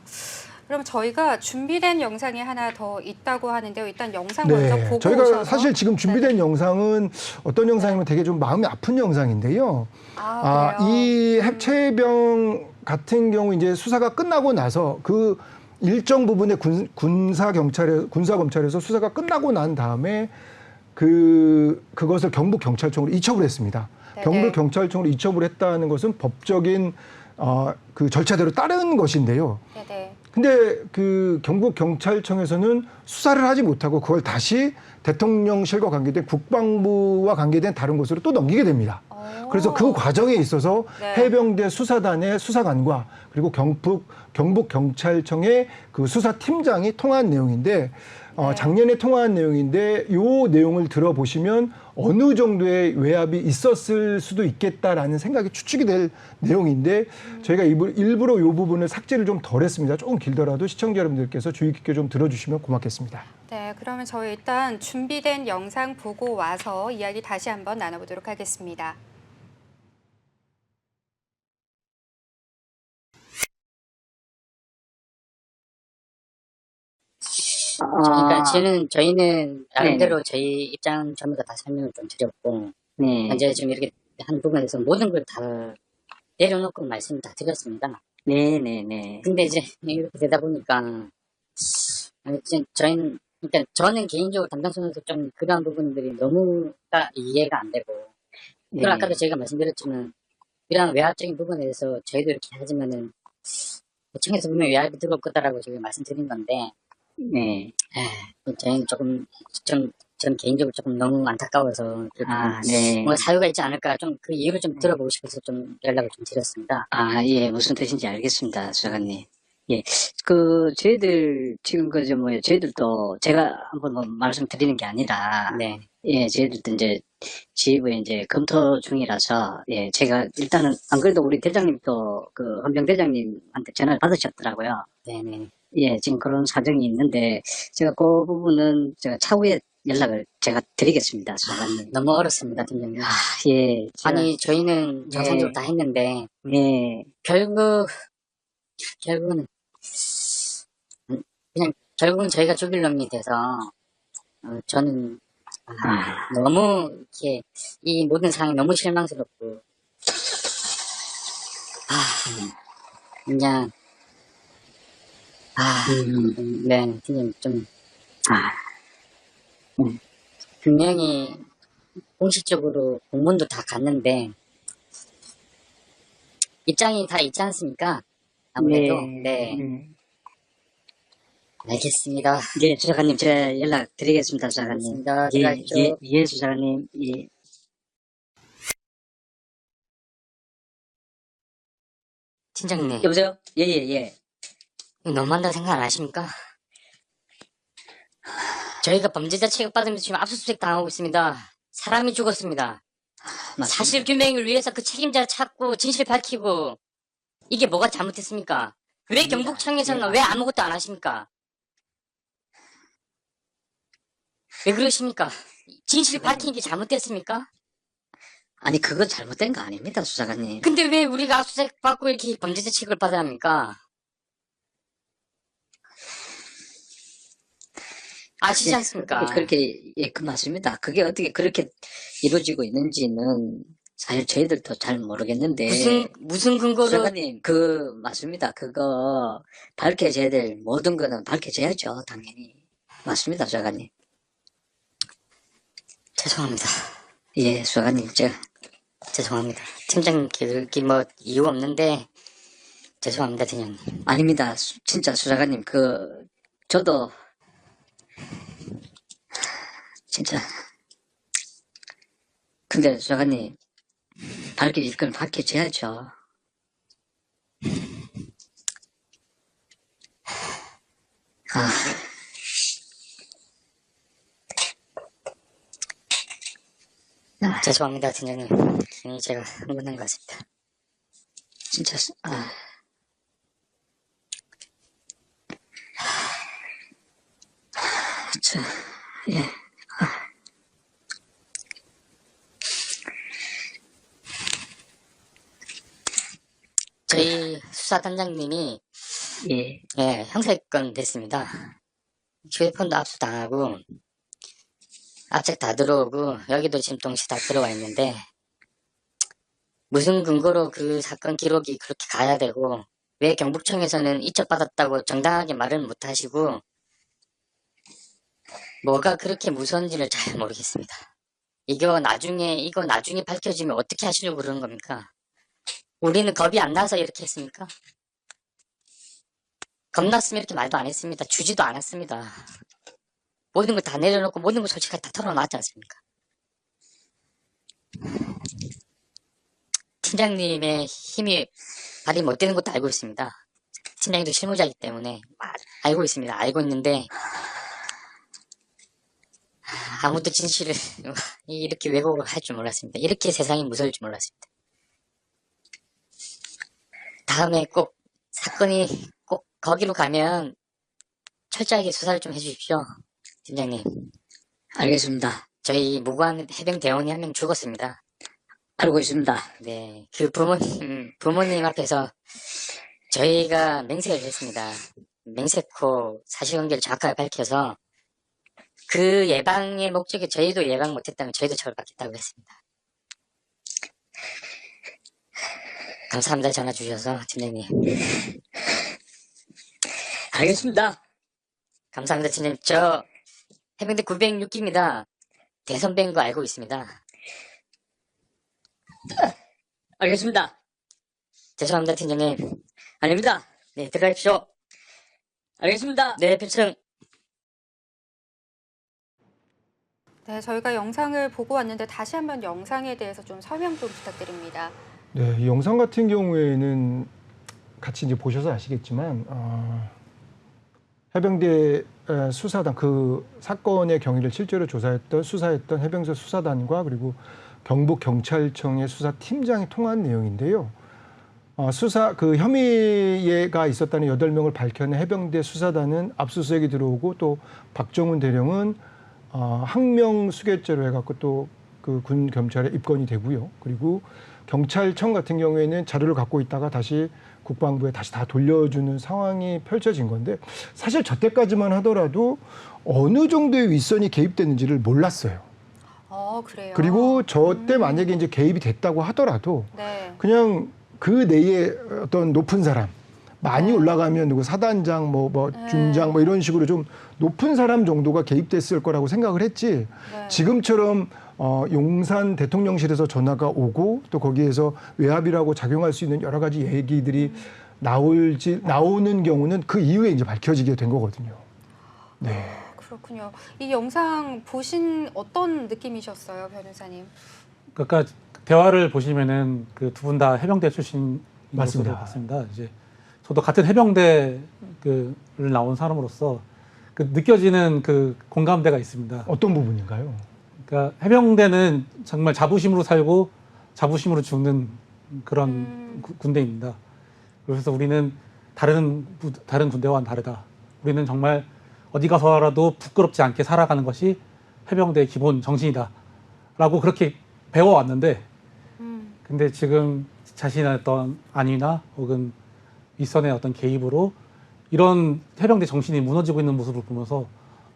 그럼 저희가 준비된 영상이 하나 더 있다고 하는데요. 일단 영상 먼저 보고 저희가 오셔서. 사실 지금 준비된 영상은 어떤 영상이면 되게 좀 마음이 아픈 영상인데요. 그래요? 이 최혜병 같은 경우 이제 수사가 끝나고 나서 그 일정 부분의 군사 검찰에서 수사가 끝나고 난 다음에 그것을 경북 경찰청으로 이첩을 했습니다. 네네. 경북 경찰청으로 이첩을 했다는 것은 법적인 그 절차대로 따른 것인데요. 네네. 근데 그 경북 경찰청에서는 수사를 하지 못하고 그걸 다시 대통령실과 관계된 국방부와 관계된 다른 곳으로 또 넘기게 됩니다. 그래서 그 과정에 있어서 네. 해병대 수사단의 수사관과 그리고 경북 경찰청의 그 수사팀장이 통한 내용인데 작년에 통화한 내용인데 요 내용을 들어보시면 어느 정도의 외압이 있었을 수도 있겠다라는 생각이 추측이 될 내용인데 저희가 일부러 이 부분을 삭제를 좀 덜 했습니다. 조금 길더라도 시청자 여러분들께서 주의 깊게 좀 들어주시면 고맙겠습니다. 네, 그러면 저희 일단 준비된 영상 보고 와서 이야기 다시 한번 나눠보도록 하겠습니다. 그러니까 저희는 나름대로 저희 입장 전부 다 설명을 좀 드렸고, 현재 지금 이렇게 한 부분에서 모든 걸 다 내려놓고 말씀 다 드렸습니다. 네네네. 근데 이제 이렇게 되다 보니까, 그러니까 저는 개인적으로 담당선에서 좀 그러한 부분들이 너무가 이해가 안 되고, 그리고 아까도 저희가 말씀드렸지만, 이러한 외압적인 부분에 대해서 저희도 이렇게 하지만은, 청에서 보면 외압이 들어올 거다라고 저희가 말씀드린 건데, 네. 저희는 전 개인적으로 조금 너무 안타까워서, 네. 뭐 사유가 있지 않을까, 좀 그 이유를 좀 들어보고 싶어서 좀 연락을 좀 드렸습니다. 예, 무슨 뜻인지 알겠습니다, 수사관님. 예, 저희들, 지금 저희들도 제가 한번 말씀드리는 게 아니라, 네. 예, 저희들도 이제 지휘부에 이제 검토 중이라서, 예, 제가 일단은, 안 그래도 우리 대장님도 헌병 대장님한테 전화를 받으셨더라고요. 네네. 예, 지금 그런 사정이 있는데, 제가 그 부분은 제가 차후에 연락을 제가 드리겠습니다, 수사관님. 너무 어렵습니다, 팀장님. 예. 아니, 저희는 정상적으로 다 했는데, 네. 결국은, 결국은 저희가 죽일 놈이 돼서, 저는, 너무, 이렇게, 이 모든 상황이 너무 실망스럽고, 그냥, 네, 팀장님 좀, 분명히, 공식적으로 공문도 다 갔는데, 입장이 다 있지 않습니까? 아무래도, 네. 알겠습니다. 예, 수사관님, 제가 연락 드리겠습니다, 수사관님. 알겠습니다. 들어가십시오. 예, 수사관님. 예. 팀장님, 여보세요? 예, 예, 예. 이거 너무한다고 생각 안 하십니까? 저희가 범죄자 취급받으면서 지금 압수수색 당하고 있습니다. 사람이 죽었습니다. 사실 규명을 위해서 그 책임자 찾고 진실 밝히고 이게 뭐가 잘못됐습니까? 왜 경북청에서는 왜 아무것도 안 하십니까? 왜 그러십니까? 진실 밝힌 게 잘못됐습니까? 아니, 그건 잘못된 거 아닙니다, 수사관님. 근데 왜 우리가 압수수색 받고 이렇게 범죄자 취급을 받아야 합니까? 아시지 않습니까? 그렇게, 예, 맞습니다. 그게 어떻게 그렇게 이루어지고 있는지는 사실 저희들도 잘 모르겠는데. 무슨 근거로? 수사관님, 맞습니다. 그거 밝혀져야 될 모든 거는 밝혀져야죠, 당연히. 맞습니다, 수사관님. 죄송합니다. 예, 수사관님, 죄송합니다. 팀장님, 뭐, 이유 없는데, 죄송합니다, 팀장님. 아닙니다. 진짜 수사관님, 저도, 진짜. 근데 수사관님, 밝혀질 건 밝혀져야죠. 죄송합니다, 팀장님. 괜히 제가 흥분한 것 같습니다. 진짜, 예. 저희 수사단장님이, 예. 예, 형사입건 됐습니다. 휴대폰도 압수당하고, 압책 다 들어오고, 여기도 지금 동시 다 들어와 있는데, 무슨 근거로 그 사건 기록이 그렇게 가야 되고, 왜 경북청에서는 이첩받았다고 정당하게 말을 못 하시고, 뭐가 그렇게 무서운지를 잘 모르겠습니다. 이거 나중에 밝혀지면 어떻게 하시려고 그러는 겁니까? 우리는 겁이 안 나서 이렇게 했습니까? 겁났으면 이렇게 말도 안 했습니다. 주지도 않았습니다. 모든 걸 다 내려놓고 모든 걸 솔직하게 다 털어놨지 않습니까? 팀장님의 힘이 발휘 못 되는 것도 알고 있습니다. 팀장님도 실무자이기 때문에 알고 있습니다. 알고 있는데 아무도 진실을 이렇게 왜곡을 할 줄 몰랐습니다. 이렇게 세상이 무서울 줄 몰랐습니다. 다음에 꼭 사건이 꼭 거기로 가면 철저하게 수사를 좀 해주십시오, 팀장님. 알겠습니다. 저희 무고한 해병 대원이 한 명 죽었습니다. 알고 있습니다. 네, 그 부모님 앞에서 저희가 맹세를 했습니다. 맹세코 사실관계를 정확하게 밝혀서 그 예방의 목적에 저희도 예방 못했다면 저희도 처벌받겠다고 했습니다. 감사합니다. 전화 주셔서 팀장님. 알겠습니다. 감사합니다, 팀장님. 저 해병대 906기입니다. 대선배인 거 알고 있습니다. 알겠습니다. 죄송합니다, 팀장님. 아닙니다. 네, 들어가십시오. 알겠습니다. 네, 표층. 네, 저희가 영상을 보고 왔는데 다시 한번 영상에 대해서 좀 설명 좀 부탁드립니다. 네, 이 영상 같은 경우에는 같이 이제 보셔서 아시겠지만 해병대 수사단 그 사건의 경위를 실제로 수사했던 해병대 수사단과 그리고 경북 경찰청의 수사팀장이 통한 내용인데요. 그 혐의가 있었다는 8명을 밝혀낸 해병대 수사단은 압수수색이 들어오고 또 박정훈 대령은 항명 수괴죄로 해갖고 또 그 군 검찰에 입건이 되고요. 그리고 경찰청 같은 경우에는 자료를 갖고 있다가 다시 국방부에 다시 다 돌려주는 상황이 펼쳐진 건데 사실 저 때까지만 하더라도 어느 정도의 윗선이 개입됐는지를 몰랐어요. 그래요. 그리고 저 때 만약에 이제 개입이 됐다고 하더라도 네. 그냥 그 내에 어떤 높은 사람 많이 올라가면 누구 사단장 뭐 중장 뭐 이런 식으로 좀 높은 사람 정도가 개입됐을 거라고 생각을 했지. 네. 지금처럼 용산 대통령실에서 전화가 오고 또 거기에서 외압이라고 작용할 수 있는 여러 가지 얘기들이 나오는 경우는 그 이후에 이제 밝혀지게 된 거거든요. 네. 그렇군요. 이 영상 보신 어떤 느낌이셨어요, 변호사님? 그러니까 대화를 보시면은 그 두 분 다 해병대 출신인 맞습니다. 것으로 봤습니다. 이제 저도 같은 해병대를 나온 사람으로서 그 느껴지는 그 공감대가 있습니다. 어떤 부분인가요? 그러니까 해병대는 정말 자부심으로 살고 자부심으로 죽는 그런 군대입니다. 그래서 우리는 다른 군대와는 다르다. 우리는 정말 어디 가서라도 부끄럽지 않게 살아가는 것이 해병대의 기본 정신이다라고 그렇게 배워왔는데 근데 지금 자신의 어떤 안위나 혹은 윗선의 어떤 개입으로 이런 해병대 정신이 무너지고 있는 모습을 보면서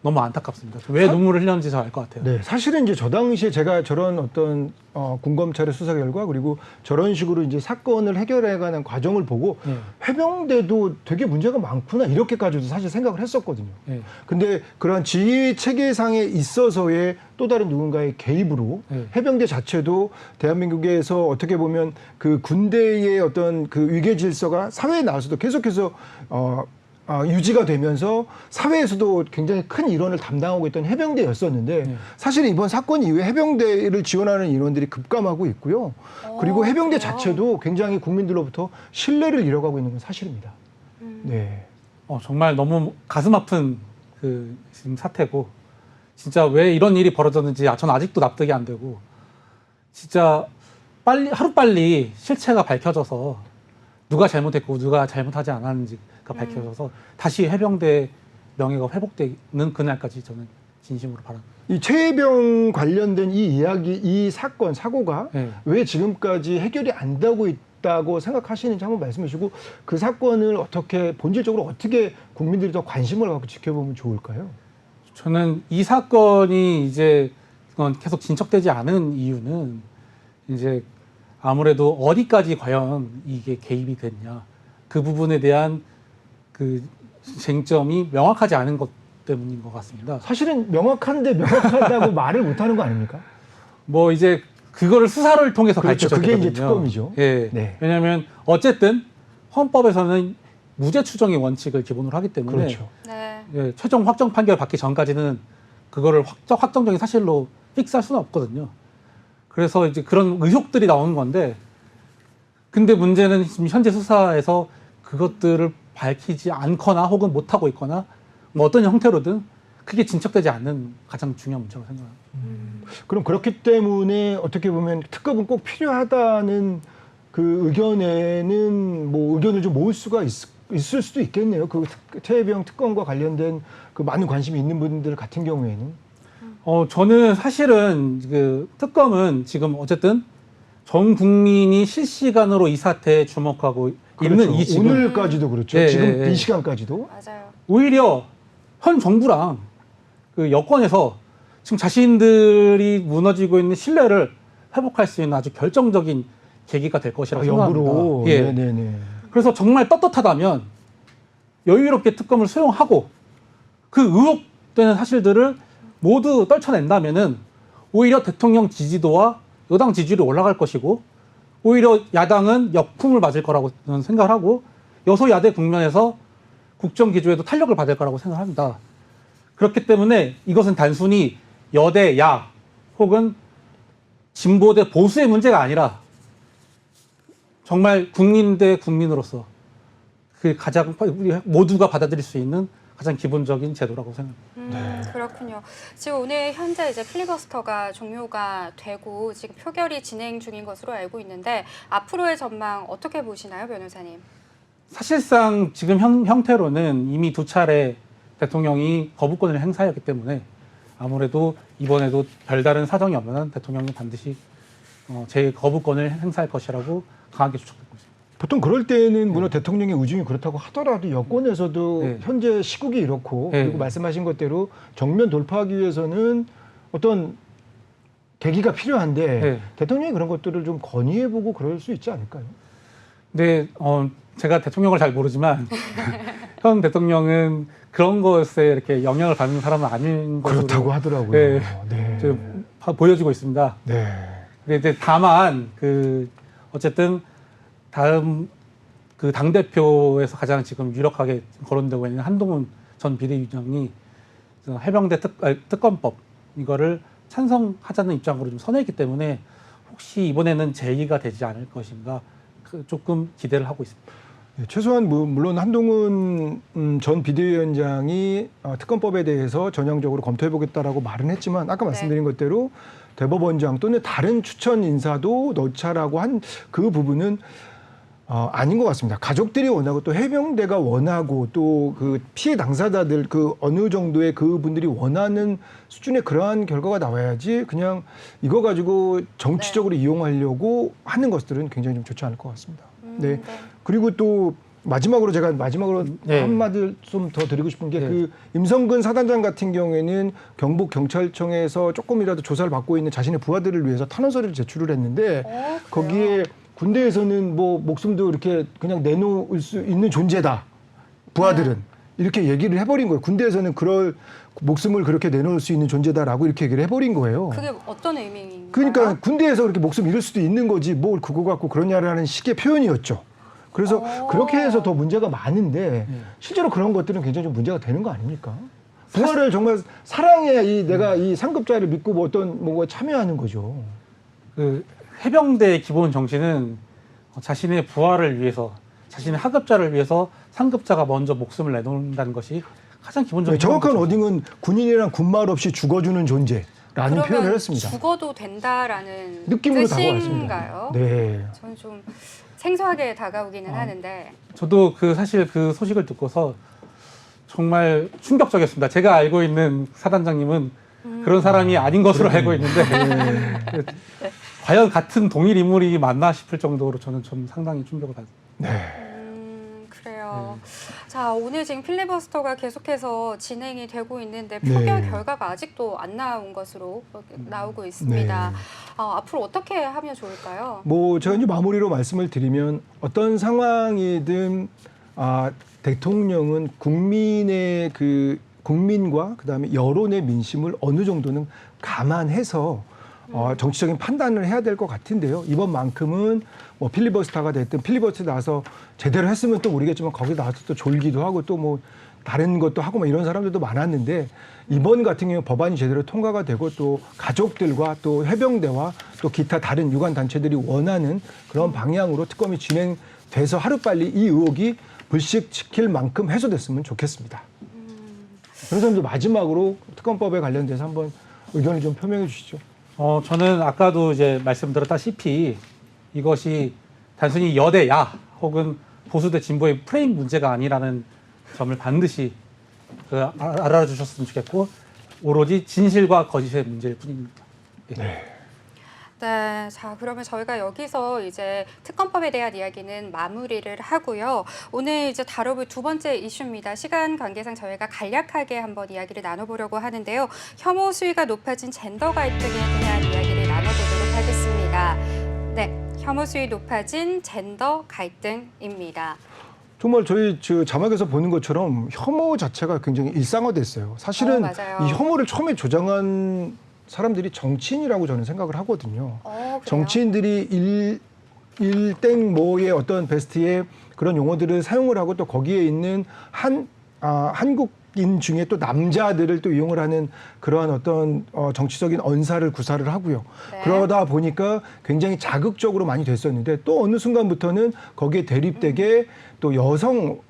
너무 안타깝습니다. 왜 눈물을 흘렸는지 잘 알 것 같아요. 네, 사실은 이제 저 당시에 제가 저런 어떤 군검찰의 수사 결과 그리고 저런 식으로 이제 사건을 해결해가는 과정을 보고 해병대도 되게 문제가 많구나 이렇게까지도 사실 생각을 했었거든요. 근데 그런 지휘 체계상에 있어서의 또 다른 누군가의 개입으로 해병대 자체도 대한민국에서 어떻게 보면 그 군대의 어떤 그 위계 질서가 사회에 나와서도 계속해서 유지가 되면서 사회에서도 굉장히 큰 일원을 담당하고 있던 해병대였었는데 사실 이번 사건 이후에 해병대를 지원하는 인원들이 급감하고 있고요. 그리고 해병대 그래요? 자체도 굉장히 국민들로부터 신뢰를 잃어가고 있는 건 사실입니다. 네. 정말 너무 가슴 아픈 그 지금 사태고 진짜 왜 이런 일이 벌어졌는지 저는 아직도 납득이 안 되고 진짜 하루빨리 실체가 밝혀져서 누가 잘못했고 누가 잘못하지 않았는지가 밝혀져서 다시 해병대 명예가 회복되는 그날까지 저는 진심으로 바랍니다. 이 최혜병 관련된 이 이야기, 이 사건, 사고가 왜 지금까지 해결이 안 되고 있다고 생각하시는지 한번 말씀해 주시고 그 사건을 본질적으로 어떻게 국민들이 더 관심을 갖고 지켜보면 좋을까요? 저는 이 사건이 이제 계속 진척되지 않은 이유는 이제 아무래도 어디까지 과연 이게 개입이 됐냐 그 부분에 대한 그 쟁점이 명확하지 않은 것 때문인 것 같습니다. 사실은 명확한데 명확하다고 말을 못하는 거 아닙니까? 뭐 이제 그거를 수사를 통해서 그렇죠. 밝혀졌거든요. 그게 이제 특검이죠. 예. 네. 왜냐하면 어쨌든 헌법에서는 무죄 추정의 원칙을 기본으로 하기 때문에 그렇죠. 네. 예, 최종 확정 판결 받기 전까지는 그거를 확정적인 사실로 픽스할 수는 없거든요. 그래서 이제 그런 의혹들이 나오는 건데, 근데 문제는 지금 현재 수사에서 그것들을 밝히지 않거나 혹은 못하고 있거나 뭐 어떤 형태로든 크게 진척되지 않는 가장 중요한 문제라고 생각합니다. 그럼 그렇기 때문에 어떻게 보면 특검은 꼭 필요하다는 그 의견에는 뭐 의견을 좀 모을 수가 있을 수도 있겠네요. 그 최혜병 특검과 관련된 그 많은 관심이 있는 분들 같은 경우에는. 저는 사실은 그 특검은 지금 어쨌든 전 국민이 실시간으로 이 사태에 주목하고 있는 그렇죠. 이 지금 오늘까지도 그렇죠. 예, 지금 예, 예. 이 시간까지도. 맞아요. 오히려 현 정부랑 그 여권에서 지금 자신들이 무너지고 있는 신뢰를 회복할 수 있는 아주 결정적인 계기가 될 것이라고 생각합니다. 역으로. 예. 네네네. 그래서 정말 떳떳하다면 여유롭게 특검을 수용하고 그 의혹되는 사실들을 모두 떨쳐낸다면은 오히려 대통령 지지도와 여당 지지율이 올라갈 것이고 오히려 야당은 역풍을 맞을 거라고 저는 생각을 하고 여소야대 국면에서 국정 기조에도 탄력을 받을 거라고 생각합니다. 그렇기 때문에 이것은 단순히 여대 야 혹은 진보 대 보수의 문제가 아니라 정말 국민 대 국민으로서 그 가장 우리 모두가 받아들일 수 있는 가장 기본적인 제도라고 생각합니다. 그렇군요. 지금 오늘 현재 이제 필리버스터가 종료가 되고 지금 표결이 진행 중인 것으로 알고 있는데 앞으로의 전망 어떻게 보시나요, 변호사님? 사실상 지금 형태로는 이미 2차례 대통령이 거부권을 행사했기 때문에 아무래도 이번에도 별다른 사정이 없는 한 대통령이 반드시 제 거부권을 행사할 것이라고 강하게 추측되고 있습니다. 보통 그럴 때는 물론 대통령의 의중이 그렇다고 하더라도 여권에서도 네. 현재 시국이 이렇고 네. 그리고 말씀하신 것대로 정면 돌파하기 위해서는 어떤 계기가 필요한데 네. 대통령이 그런 것들을 좀 건의해보고 그럴 수 있지 않을까요? 근데 제가 대통령을 잘 모르지만 현 대통령은 그런 것에 이렇게 영향을 받는 사람은 아닌 것으로 그렇다고 하더라고요. 네. 네. 지금 보여지고 있습니다. 네. 근데 이제 다만 어쨌든 다음 그 당대표에서 가장 지금 유력하게 거론되고 있는 한동훈 전 비대위원장이 해병대 특검법 이거를 찬성하자는 입장으로 좀 선회했기 때문에 혹시 이번에는 제의가 되지 않을 것인가 조금 기대를 하고 있습니다. 네, 최소한 물론 한동훈 전 비대위원장이 특검법에 대해서 전향적으로 검토해보겠다라고 말은 했지만 아까 말씀드린 것대로 대법원장 또는 다른 추천 인사도 넣자라고 한 그 부분은 아닌 것 같습니다. 가족들이 원하고 또 해병대가 원하고 또 그 피해 당사자들 그 어느 정도의 그 분들이 원하는 수준의 그러한 결과가 나와야지 그냥 이거 가지고 정치적으로 이용하려고 하는 것들은 굉장히 좀 좋지 않을 것 같습니다. 네. 그리고 또 마지막으로 네. 한마디 좀 더 드리고 싶은 게 네. 그 임성근 사단장 같은 경우에는 경북 경찰청에서 조금이라도 조사를 받고 있는 자신의 부하들을 위해서 탄원서를 제출을 했는데 거기에 군대에서는 뭐 목숨도 이렇게 그냥 내놓을 수 있는 존재다. 부하들은 이렇게 얘기를 해버린 거예요. 군대에서는 그럴 목숨을 그렇게 내놓을 수 있는 존재다라고 이렇게 얘기를 해버린 거예요. 그게 어떤 의미인가요? 그러니까 군대에서 그렇게 목숨 잃을 수도 있는 거지 뭘 그거 갖고 그러냐라는 식의 표현이었죠. 그래서 그렇게 해서 더 문제가 많은데 실제로 그런 것들은 굉장히 좀 문제가 되는 거 아닙니까? 부하를 정말 사랑해 내가 이 상급자를 믿고 뭐 어떤 뭐가 참여하는 거죠. 그 해병대의 기본 정신은 자신의 부하를 위해서 자신의 하급자를 위해서 상급자가 먼저 목숨을 내놓는다는 것이 가장 기본적인 정확한 거죠. 어딩은 군인이랑 군말 없이 죽어주는 존재라는 표현을 했습니다. 죽어도 된다라는 느낌으로 뜻인가요? 다가왔습니다. 네. 저는 좀 생소하게 다가오기는 하는데. 저도 사실 그 소식을 듣고서 정말 충격적이었습니다. 제가 알고 있는 사단장님은 그런 사람이 아닌 것으로 알고 있는데 과연 같은 동일 인물이 맞나 싶을 정도로 저는 좀 상당히 충격을 받았습니다. 네. 그래요. 자, 오늘 지금 필리버스터가 계속해서 진행이 되고 있는데 표결 네. 결과가 아직도 안 나온 것으로 나오고 있습니다. 네. 앞으로 어떻게 하면 좋을까요? 뭐 제가 이제 마무리로 말씀을 드리면 어떤 상황이든 대통령은 국민의 국민과 그다음에 여론의 민심을 어느 정도는 감안해서 정치적인 판단을 해야 될 것 같은데요. 이번만큼은 뭐 필리버스터가 됐든 필리버스터 나서 제대로 했으면 또 모르겠지만 거기 나와서 또 졸기도 하고 또 뭐 다른 것도 하고 뭐 이런 사람들도 많았는데 이번 같은 경우 법안이 제대로 통과가 되고 또 가족들과 또 해병대와 또 기타 다른 유관 단체들이 원하는 그런 방향으로 특검이 진행돼서 하루빨리 이 의혹이 불식시킬 만큼 해소됐으면 좋겠습니다. 변호사님도 마지막으로 특검법에 관련돼서 한번 의견을 좀 표명해 주시죠. 저는 아까도 이제 말씀드렸다시피 이것이 단순히 여대야 혹은 보수대 진보의 프레임 문제가 아니라는 점을 반드시 알아주셨으면 좋겠고 오로지 진실과 거짓의 문제일 뿐입니다. 예. 네, 자 그러면 저희가 여기서 이제 특검법에 대한 이야기는 마무리를 하고요. 오늘 이제 다뤄볼 두 번째 이슈입니다. 시간 관계상 저희가 간략하게 한번 이야기를 나눠보려고 하는데요. 혐오 수위가 높아진 젠더 갈등에 대한 이야기를 나눠보도록 하겠습니다. 네, 혐오 수위 높아진 젠더 갈등입니다. 정말 저희 자막에서 보는 것처럼 혐오 자체가 굉장히 일상화됐어요. 사실은 맞아요. 이 혐오를 처음에 조장한 사람들이 정치인이라고 저는 생각을 하거든요. 그래요? 정치인들이 일땡모의 어떤 베스트의 그런 용어들을 사용을 하고 또 거기에 있는 한국인 중에 또 남자들을 또 이용을 하는 그러한 어떤 정치적인 언사를 구사를 하고요. 네. 그러다 보니까 굉장히 자극적으로 많이 됐었는데 또 어느 순간부터는 거기에 대립되게 또 여성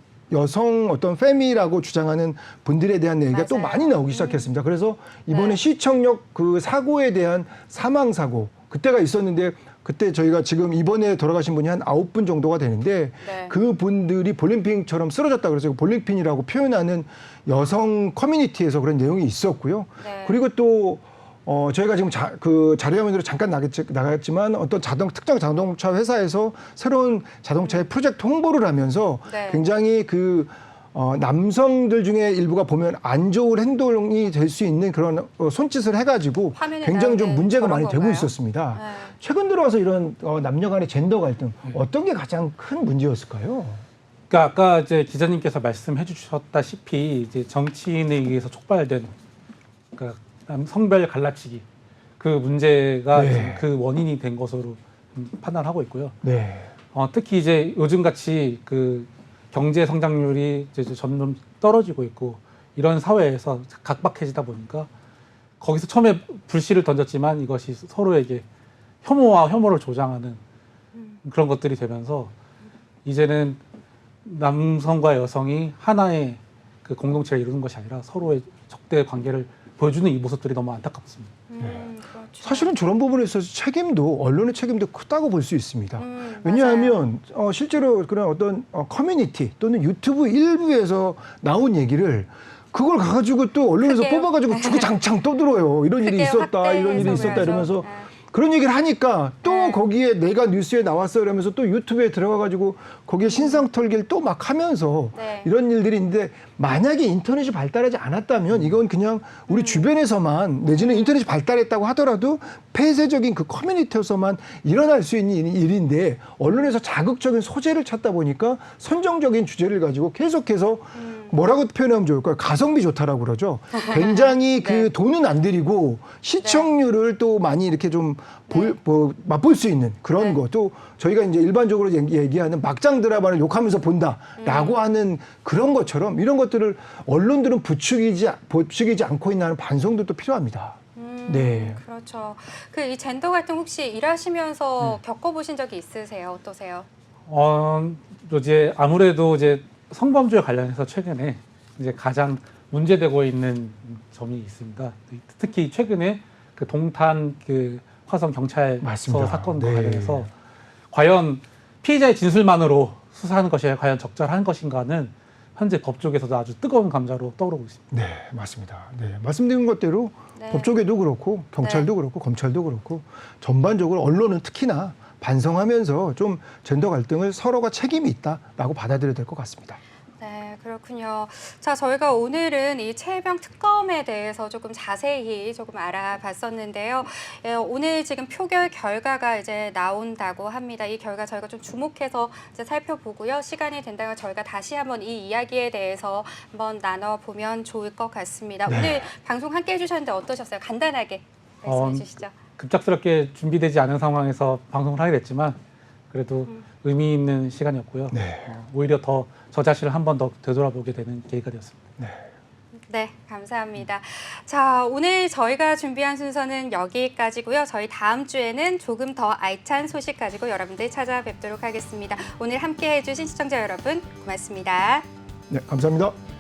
어떤 페미라고 주장하는 분들에 대한 얘기가 맞아요. 또 많이 나오기 시작했습니다. 그래서 이번에 네. 시청역 그 사고에 대한 사망 사고 그때가 있었는데 그때 저희가 지금 이번에 돌아가신 분이 한 9분 정도가 되는데 네. 그 분들이 볼링핀처럼 쓰러졌다 그래서 볼링핀이라고 표현하는 여성 커뮤니티에서 그런 내용이 있었고요. 네. 그리고 또 저희가 지금 그 자료화면으로 잠깐 나갔지만 어떤 특정 자동차 회사에서 새로운 자동차의 프로젝트 홍보를 하면서 네. 굉장히 남성들 중에 일부가 보면 안 좋은 행동이 될 수 있는 그런 손짓을 해가지고 화면에 굉장히 좀 나오는 문제가 그런 많이 되고 건가요? 있었습니다. 네. 최근 들어와서 이런 남녀 간의 젠더 갈등 어떤 게 가장 큰 문제였을까요? 그러니까 아까 이제 기자님께서 말씀해 주셨다시피 이제 정치인에 의해서 촉발된 그러니까 성별 갈라치기 그 문제가 네. 그 원인이 된 것으로 판단하고 있고요. 네. 특히 이제 요즘 같이 그 경제 성장률이 이제 점점 떨어지고 있고 이런 사회에서 각박해지다 보니까 거기서 처음에 불씨를 던졌지만 이것이 서로에게 혐오와 혐오를 조장하는 그런 것들이 되면서 이제는 남성과 여성이 하나의 그 공동체를 이루는 것이 아니라 서로의 적대 관계를 보여주는 이 모습들이 너무 안타깝습니다. 그렇죠. 사실은 저런 부분에 있어서 언론의 책임도 크다고 볼 수 있습니다. 맞아요. 왜냐하면 실제로 그런 어떤 커뮤니티 또는 유튜브 일부에서 나온 얘기를 그걸 가가지고 또 언론에서 크게요? 뽑아가지고 주구장창 떠들어요. 이런 일이 크게 있었다, 이런 일이 확대해서 있었다 이러면서 그래서, 그런 얘기를 하니까 또 네. 거기에 내가 뉴스에 나왔어 이러면서 또 유튜브에 들어가가지고 거기에 신상 털기를 또 막 하면서 네. 이런 일들이 있는데 만약에 인터넷이 발달하지 않았다면 이건 그냥 우리 주변에서만 내지는 인터넷이 발달했다고 하더라도 폐쇄적인 그 커뮤니티에서만 일어날 수 있는 일인데 언론에서 자극적인 소재를 찾다 보니까 선정적인 주제를 가지고 계속해서 뭐라고 표현하면 좋을까요? 가성비 좋다라고 그러죠. 굉장히 그 돈은 안 들이고 시청률을 또 많이 이렇게 좀 맛볼 수 있는 그런 거. 또 저희가 이제 일반적으로 얘기하는 막장 드라마를 욕하면서 본다라고 하는 그런 것처럼 이런 것들을 언론들은 부추기지 않고 있는 반성도 또 필요합니다. 네. 그렇죠. 이 젠더 갈등 혹시 일하시면서 겪어보신 적이 있으세요? 어떠세요? 이제 아무래도 이제 성범죄 관련해서 최근에 이제 가장 문제되고 있는 점이 있습니다. 특히 최근에 그 동탄 그 화성 경찰서 맞습니다. 사건과 네. 관련해서 과연 피의자의 진술만으로 수사하는 것이 과연 적절한 것인가는 현재 법 쪽에서도 아주 뜨거운 감자로 떠오르고 있습니다. 네, 맞습니다. 네, 말씀드린 것대로 네. 법 쪽에도 그렇고 경찰도 그렇고 검찰도 그렇고 전반적으로 언론은 특히나 반성하면서 좀 젠더 갈등을 서로가 책임이 있다라고 받아들여야 될 것 같습니다. 네, 그렇군요. 자, 저희가 오늘은 이 최혜병 특검에 대해서 조금 자세히 조금 알아봤었는데요. 오늘 지금 표결 결과가 이제 나온다고 합니다. 이 결과 저희가 좀 주목해서 이제 살펴보고요. 시간이 된다면 저희가 다시 한번 이 이야기에 대해서 한번 나눠보면 좋을 것 같습니다. 네. 오늘 방송 함께 해주셨는데 어떠셨어요? 간단하게 말씀해 주시죠. 급작스럽게 준비되지 않은 상황에서 방송을 하게 됐지만 그래도 의미 있는 시간이었고요. 네. 오히려 더 저 자신을 한 번 더 되돌아보게 되는 계기가 되었습니다. 네. 네, 감사합니다. 자, 오늘 저희가 준비한 순서는 여기까지고요. 저희 다음 주에는 조금 더 알찬 소식 가지고 여러분들 찾아뵙도록 하겠습니다. 오늘 함께해 주신 시청자 여러분 고맙습니다. 네, 감사합니다.